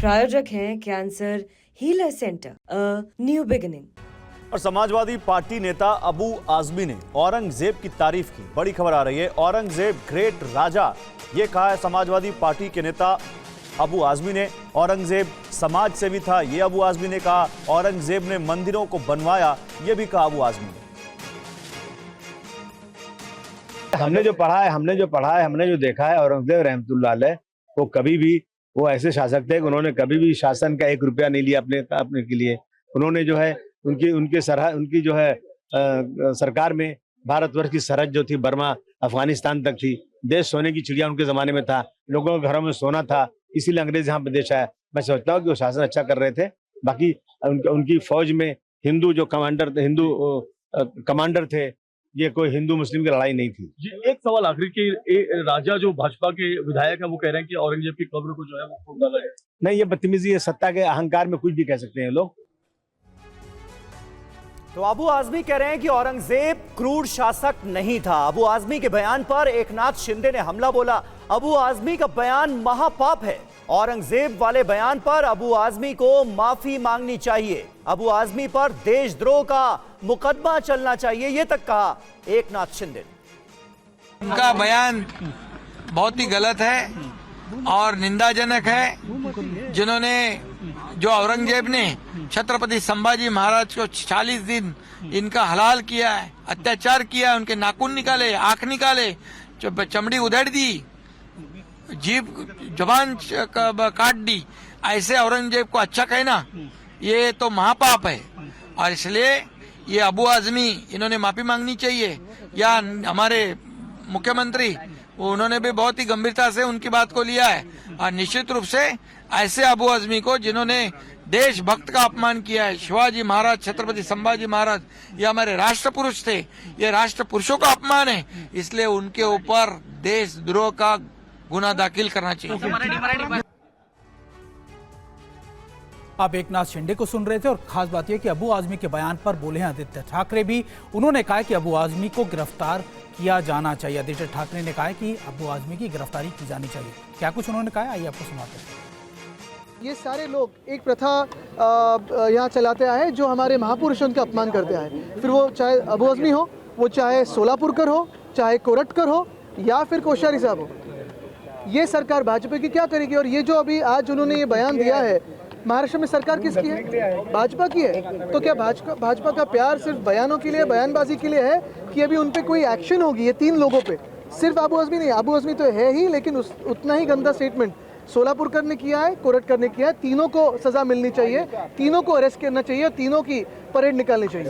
प्रायोजक हैं cancer healer centre, a new beginning. और समाजवादी पार्टी नेता अबू आजमी ने औरंगजेब की तारीफ की। बड़ी खबर आ रही है, औरंगजेब ग्रेट राजा, ये कहा है समाजवादी पार्टी के नेता अबू आजमी ने। औरंगजेब समाज सेवी था, ये अबू आजमी ने कहा। औरंगजेब ने मंदिरों को बनवाया, ये भी कहा अबू आजमी ने। हमने जो पढ़ा है, हमने जो देखा है, औरंगजेब रहमतुल्लाह अलैह वो कभी भी वो ऐसे शासक थे कि उन्होंने कभी भी शासन का 1 रुपया नहीं लिया अपने के लिए। उन्होंने जो है उनकी जो है सरकार में भारतवर्ष की सरहद जो थी बर्मा अफगानिस्तान तक थी। देश सोने की चिड़िया उनके जमाने में था, लोगों के घरों में सोना था, इसीलिए अंग्रेज यहाँ पे देश आया। मैं समझता हूँ कि वो शासन अच्छा कर रहे थे। बाकी उनकी फौज में हिंदू जो कमांडर थे, ये कोई हिंदू मुस्लिम की लड़ाई नहीं थी। जी, एक सवाल आखिरी कि राजा जो भाजपा के विधायक है वो कह रहे हैं कि औरंगजेब की कब्र को जो है वो फूक डाला है। नहीं, ये बदतमीजी है, सत्ता के अहंकार में कुछ भी कह सकते हैं लोग। तो अबू आजमी कह रहे हैं कि औरंगजेब क्रूर शासक नहीं था। अबू आजमी के बयान पर एकनाथ शिंदे ने हमला बोला। अबू आजमी का बयान महापाप है। औरंगजेब वाले बयान पर अबू आजमी को माफी मांगनी चाहिए। अबू आजमी पर देशद्रोह का मुकदमा चलना चाहिए, ये तक कहा एकनाथ शिंदे। उनका बयान बहुत ही गलत है और निंदाजनक है। जिन्होंने जो औरंगजेब ने छत्रपति संभाजी महाराज को 40 दिन इनका हलाल किया है, अत्याचार किया है, उनके नाखून निकाले, आंख निकाले, चमड़ी उधेड़ दी, जीभ जबान काट दी, ऐसे औरंगजेब को अच्छा कहना ये तो महापाप है। और इसलिए ये अबू आजमी इन्होंने माफी मांगनी चाहिए। या हमारे मुख्यमंत्री उन्होंने भी बहुत ही गंभीरता से उनकी बात को लिया है। और निश्चित रूप से ऐसे अबू आजमी को जिन्होंने देशभक्त का अपमान किया है, शिवाजी महाराज, छत्रपति संभाजी महाराज, ये हमारे राष्ट्र पुरुष थे, ये राष्ट्र पुरुषों का अपमान है, इसलिए उनके ऊपर देशद्रोह का गुना दाखिल करना चाहिए। आप एकनाथ शिंदे को सुन रहे थे और खास बात यह कि अबू आजमी के बयान पर बोले हैं आदित्य ठाकरे भी। उन्होंने कहा कि अबू आजमी को गिरफ्तार किया जाना चाहिए। आदित्य ठाकरे ने कहा कि अबू आजमी की गिरफ्तारी की जानी चाहिए। क्या कुछ उन्होंने कहा, आइए आपको सुनाते हैं। ये सारे लोग एक प्रथा यहाँ चलाते आए जो हमारे महापुरुषों का अपमान करते आए। फिर वो चाहे अबू आजमी हो, वो चाहे सोलापुरकर हो, चाहे कोरटकर हो, या फिर कोश्यारी साहब हो। ये सरकार भाजपा की क्या करेगी? और ये जो अभी आज उन्होंने ये बयान दिया है, महाराष्ट्र में सरकार किसकी है? भाजपा की है। तो क्या भाजपा का प्यार सिर्फ बयानों के लिए, बयानबाजी के लिए है कि अभी उन पे कोई एक्शन होगी? ये 3 लोगों पे, सिर्फ अबू आजमी नहीं, अबू आजमी तो है ही, लेकिन उतना ही गंदा स्टेटमेंट सोलापुरकर ने किया है, कोरटकर ने किया है। तीनों को सजा मिलनी चाहिए, तीनों को अरेस्ट करना चाहिए और तीनों की परेड निकालनी चाहिए।